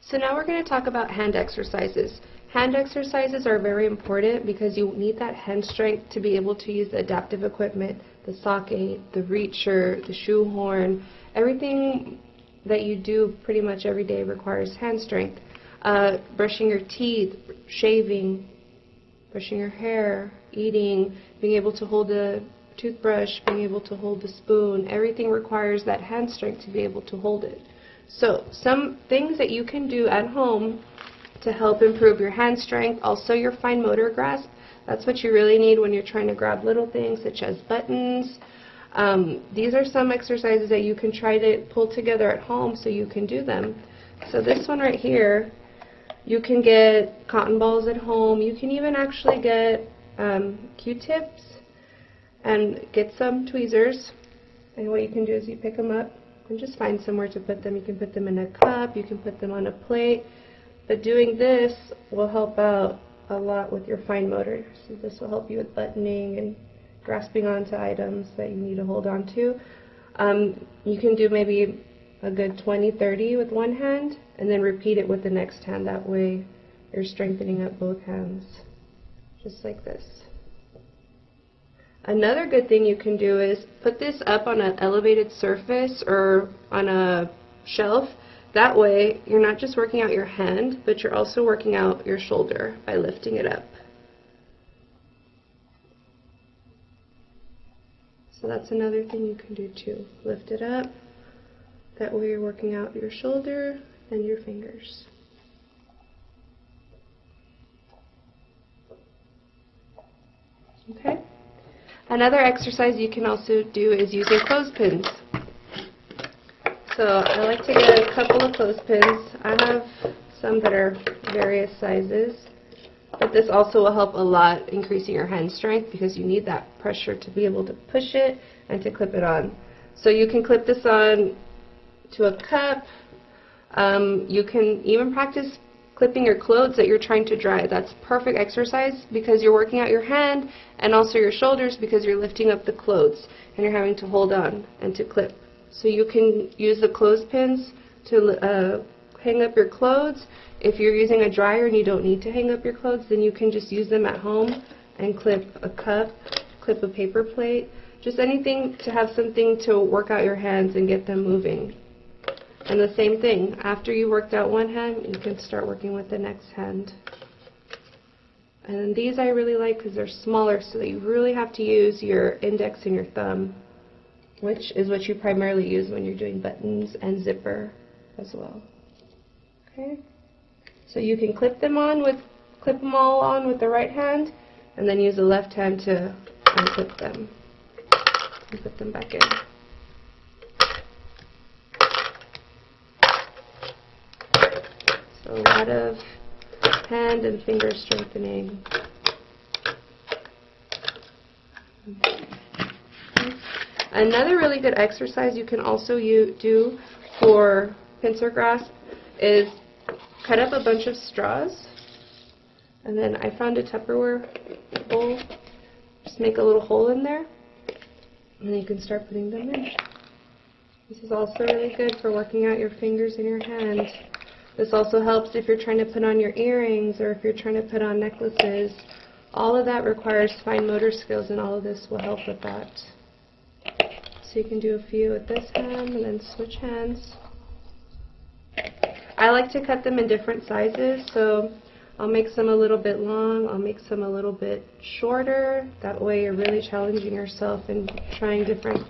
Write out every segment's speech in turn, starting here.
So now we're going to talk about hand exercises. Hand exercises are very important because you need that hand strength to be able to use the adaptive equipment, the socket, the reacher, the shoehorn. Everything that you do pretty much every day requires hand strength. Brushing your teeth, shaving, brushing your hair, eating, being able to hold a toothbrush, being able to hold the spoon, everything requires that hand strength to be able to hold it. So some things that you can do at home to help improve your hand strength, also your fine motor grasp. That's what you really need when you're trying to grab little things such as buttons. These are some exercises that you can try to pull together at home so you can do them. So this one right here, you can get cotton balls at home. You can even actually get Q-tips and get some tweezers. And what you can do is you pick them up and just find somewhere to put them. You can put them in a cup, you can put them on a plate. But doing this will help out a lot with your fine motor. So this will help you with buttoning and grasping onto items that you need to hold on to. You can do maybe a good 20-30 with one hand and then repeat it with the next hand. That way you're strengthening up both hands, just like this. Another good thing you can do is put this up on an elevated surface or on a shelf. That way you're not just working out your hand, but you're also working out your shoulder by lifting it up. So that's another thing you can do too. Lift it up. That way you're working out your shoulder and your fingers. Okay? Another exercise you can also do is using clothespins. So I like to get a couple of clothespins. I have some that are various sizes, but this also will help a lot increasing your hand strength because you need that pressure to be able to push it and to clip it on. So you can clip this on to a cup. You can even practice clipping your clothes that you're trying to dry. That's perfect exercise because you're working out your hand and also your shoulders because you're lifting up the clothes and you're having to hold on and to clip. So you can use the clothespins to hang up your clothes. If you're using a dryer and you don't need to hang up your clothes, then you can just use them at home and clip a cup, clip a paper plate, just anything to have something to work out your hands and get them moving. And the same thing, after you worked out one hand, you can start working with the next hand. And these I really like because they're smaller, so that you really have to use your index and your thumb, which is what you primarily use when you're doing buttons and zipper as well. Okay, so you can clip them all on with the right hand, and then use the left hand to unclip them and put them back in. So a lot of hand and finger strengthening. Another really good exercise you can also do for pincer grasp is cut up a bunch of straws, and then I found a Tupperware bowl. Just make a little hole in there, and then you can start putting them in. This is also really good for working out your fingers and your hands. This also helps if you're trying to put on your earrings or if you're trying to put on necklaces. All of that requires fine motor skills, and all of this will help with that. So you can do a few with this hand and then switch hands. I like to cut them in different sizes, so I'll make some a little bit long, I'll make some a little bit shorter. That way you're really challenging yourself and trying different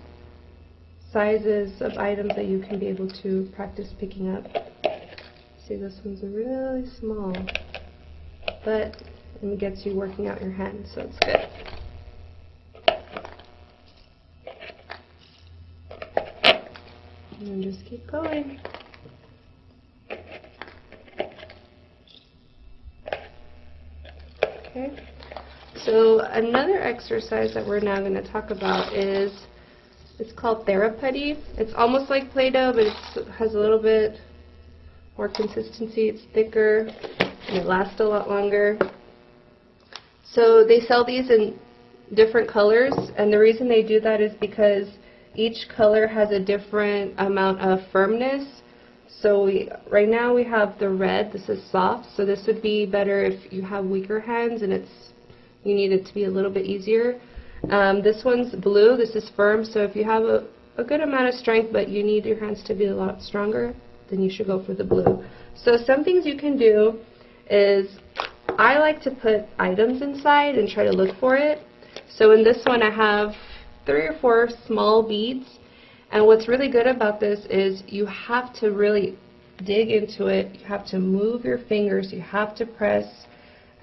sizes of items that you can be able to practice picking up. See, this one's really small, but it gets you working out your hands, so it's good. And then just keep going. Okay. So another exercise that we're now going to talk about is, it's called Theraputty. It's almost like Play-Doh, but it has a little bit more consistency. It's thicker and it lasts a lot longer. So they sell these in different colors, and the reason they do that is because each color has a different amount of firmness. So right now we have the red. This is soft, so this would be better if you have weaker hands and you need it to be a little bit easier. This one's blue. This is firm, so if you have a good amount of strength but you need your hands to be a lot stronger, then you should go for the blue. So some things you can do is, I like to put items inside and try to look for it. So in this one I have 3 or 4 small beads, and what's really good about this is you have to really dig into it. You have to move your fingers, you have to press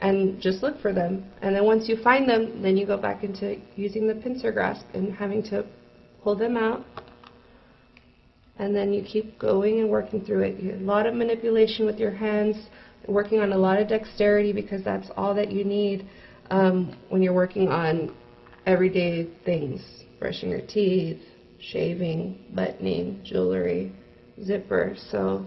and just look for them, and then once you find them, then you go back into using the pincer grasp and having to pull them out, and then you keep going and working through it. You have a lot of manipulation with your hands, working on a lot of dexterity, because that's all that you need when you're working on everyday things, brushing your teeth, shaving, buttoning, jewelry, zipper. So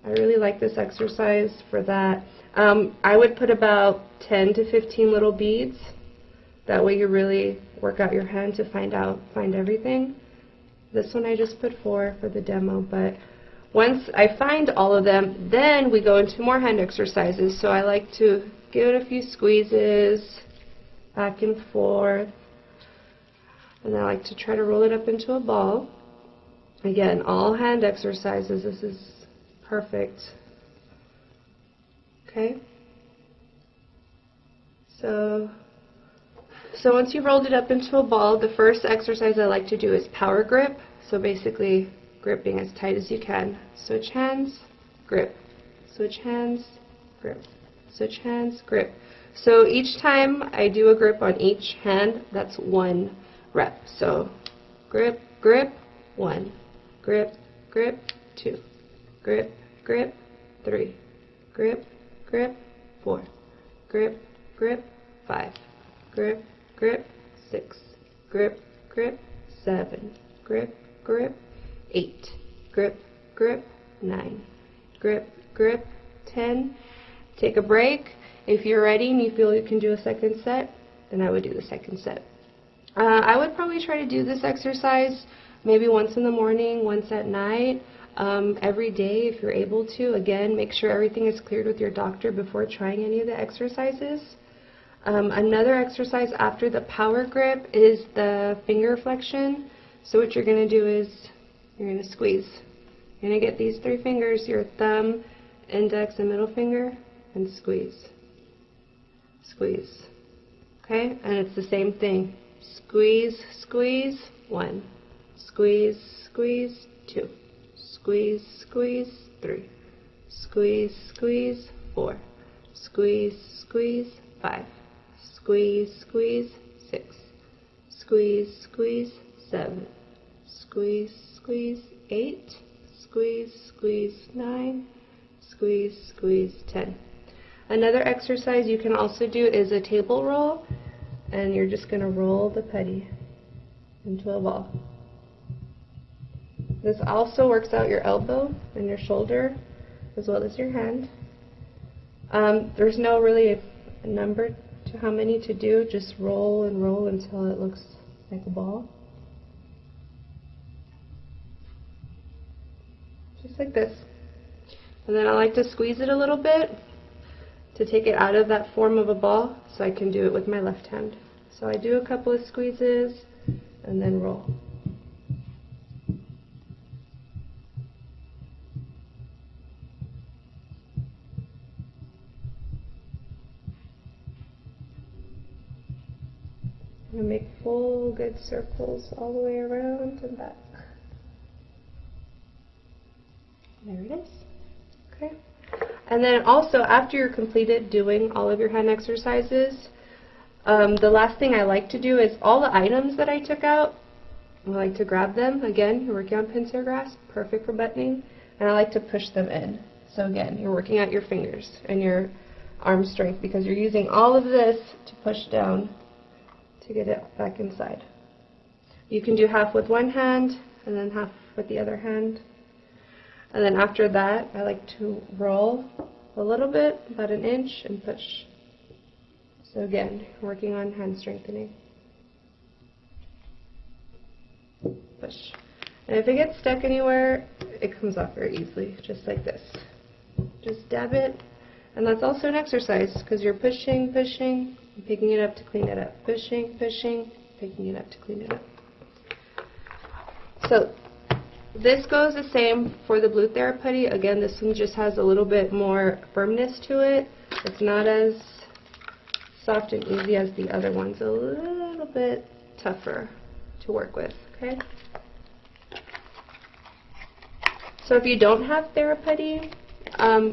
I really like this exercise for that. I would put about 10 to 15 little beads. That way you really work out your hand to find everything. This one I just put 4 for the demo, but once I find all of them, then we go into more hand exercises. So I like to give it a few squeezes, back and forth, and I like to try to roll it up into a ball. Again, all hand exercises. This is perfect. Okay? So once you've rolled it up into a ball, the first exercise I like to do is power grip. So basically gripping as tight as you can. Switch hands, grip. Switch hands, grip. Switch hands, grip. So each time I do a grip on each hand, that's 1 rep. So grip, grip, 1. Grip, grip, 2. Grip, grip, 3. Grip, grip, 4. Grip, grip, 5. Grip, grip, 6. Grip, grip, 7. Grip, grip, 8. Grip, grip, 9. Grip, grip, 10. Take a break. If you're ready and you feel you can do a second set, then I would do the second set. I would probably try to do this exercise maybe once in the morning, once at night, every day if you're able to. Again, make sure everything is cleared with your doctor before trying any of the exercises. Another exercise after the power grip is the finger flexion. So what you're going to do is you're going to squeeze. You're going to get these 3 fingers, your thumb, index, and middle finger, and squeeze. Squeeze. Okay? And it's the same thing. Squeeze, squeeze, 1. Squeeze, squeeze, 2. Squeeze, squeeze, 3. Squeeze, squeeze, 4. Squeeze, squeeze, 5. Squeeze, squeeze, 6. Squeeze, squeeze, 7. Squeeze, squeeze, 8. Squeeze, squeeze, 9. Squeeze, squeeze, 10. Another exercise you can also do is a table roll, and you're just going to roll the putty into a ball. This also works out your elbow and your shoulder as well as your hand. There's no really a number to how many to do. Just roll and roll until it looks like a ball. Just like this. And then I like to squeeze it a little bit to take it out of that form of a ball, so I can do it with my left hand. So I do a couple of squeezes and then roll. And make full good circles all the way around and back. There it is. Okay. And then also, after you're completed doing all of your hand exercises, the last thing I like to do is all the items that I took out, I like to grab them. Again, you're working on pincer grasp, perfect for buttoning, and I like to push them in. So again, you're working out your fingers and your arm strength because you're using all of this to push down to get it back inside. You can do half with one hand and then half with the other hand. And then after that, I like to roll a little bit, about an inch, and push. So again, working on hand strengthening. Push. And if it gets stuck anywhere, it comes off very easily, just like this. Just dab it, and that's also an exercise because you're pushing, pushing, and picking it up to clean it up. Pushing, pushing, picking it up to clean it up. So this goes the same for the blue therapy. Again, this one just has a little bit more firmness to it. It's not as soft and easy as the other ones. A little bit tougher to work with, okay? So if you don't have therapy,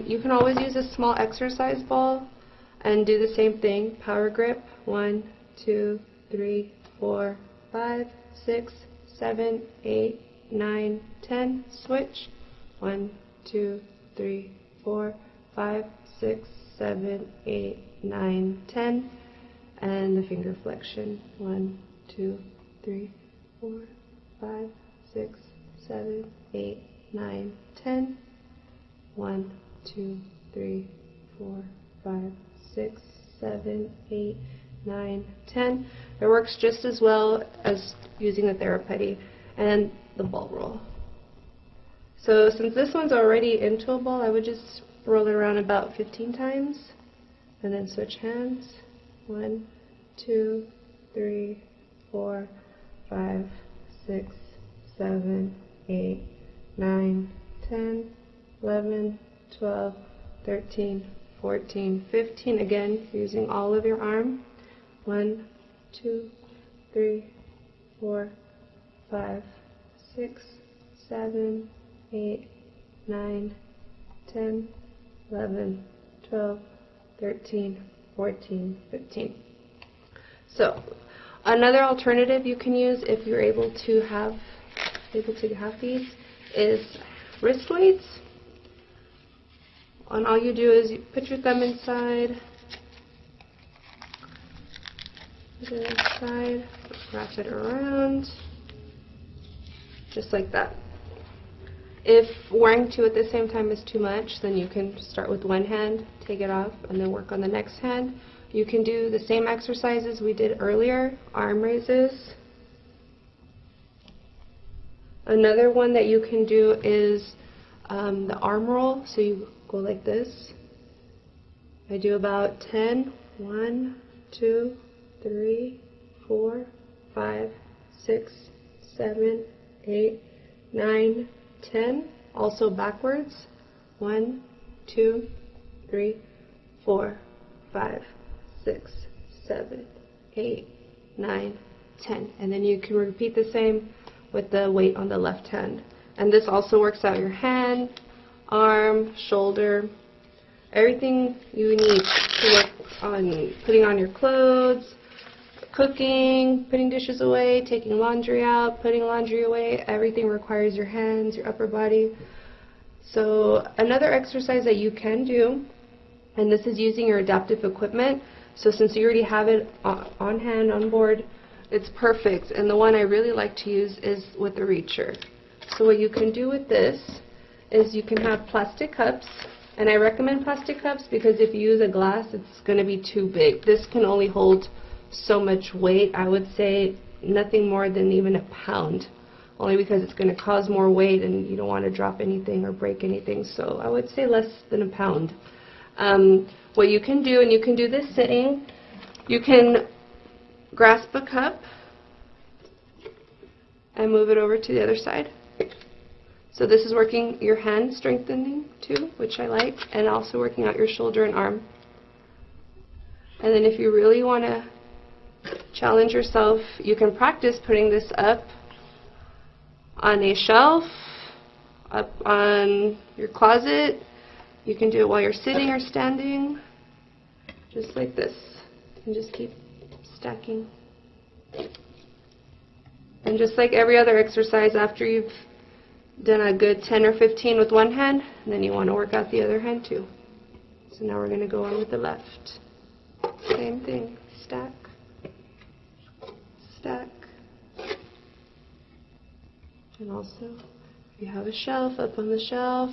you can always use a small exercise ball and do the same thing. Power grip, 1, 2, 3, 4, 5, 6, 7, 8, 9, 10. Switch. 1, 2, 3, 4, 5, 6, 7, 8, 9, 10. And the finger flexion. 1, 2, 3, 4, 5, 6, 7, 8, 9, 10. 1, 2, 3, 4, 5, 6, 7, 8, 9, 10. It works just as well as using the therapy and the ball roll. So since this one's already into a ball, I would just roll it around about 15 times and then switch hands. 1, 2, 3, 4, 5, 6, 7, 8, 9, 10, 11, 12, 13, 14, 15. Again, using all of your arm. 1, 2, 3, 4, 5, 6, 7, 8, 9, 10, 11, 12, 13, 14, 15. So another alternative you can use if you're able to have these is wrist weights. And all you do is you put your thumb inside, wrap it around, just like that. If wearing two at the same time is too much, then you can start with one hand, take it off, and then work on the next hand. You can do the same exercises we did earlier, arm raises. Another one that you can do is the arm roll. So you go like this. I do about 10. 1, 2, 3, 4, 5, 6, 7, 8, 9, 10. Also backwards. 1, 2, 3, 4, 5, 6, 7, 8, 9, 10. And then you can repeat the same with the weight on the left hand. And this also works out your hand, arm, shoulder, everything you need to work on putting on your clothes, cooking, putting dishes away, taking laundry out, putting laundry away. Everything requires your hands, your upper body. So another exercise that you can do, and this is using your adaptive equipment. So since you already have it on hand, on board, it's perfect. And the one I really like to use is with the reacher. So what you can do with this is you can have plastic cups, and I recommend plastic cups because if you use a glass, it's going to be too big. This can only hold so much weight. I would say nothing more than even a pound, only because it's going to cause more weight and you don't want to drop anything or break anything. So I would say less than a pound. What you can do, and you can do this sitting, you can grasp a cup and move it over to the other side. So this is working your hand strengthening too, which I like, and also working out your shoulder and arm. And then if you really want to challenge yourself, you can practice putting this up on a shelf, up on your closet. You can do it while you're sitting or standing, just like this, and just keep stacking. And just like every other exercise, after you've done a good 10 or 15 with one hand, and then you want to work out the other hand too. So now we're going to go on with the left. Same thing, stack, stack. And also, if you have a shelf, up on the shelf,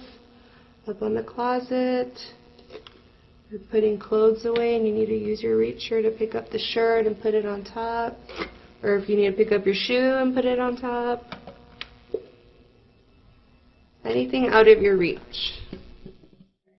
up on the closet, you're putting clothes away and you need to use your reacher to pick up the shirt and put it on top, or if you need to pick up your shoe and put it on top. anything out of your reach.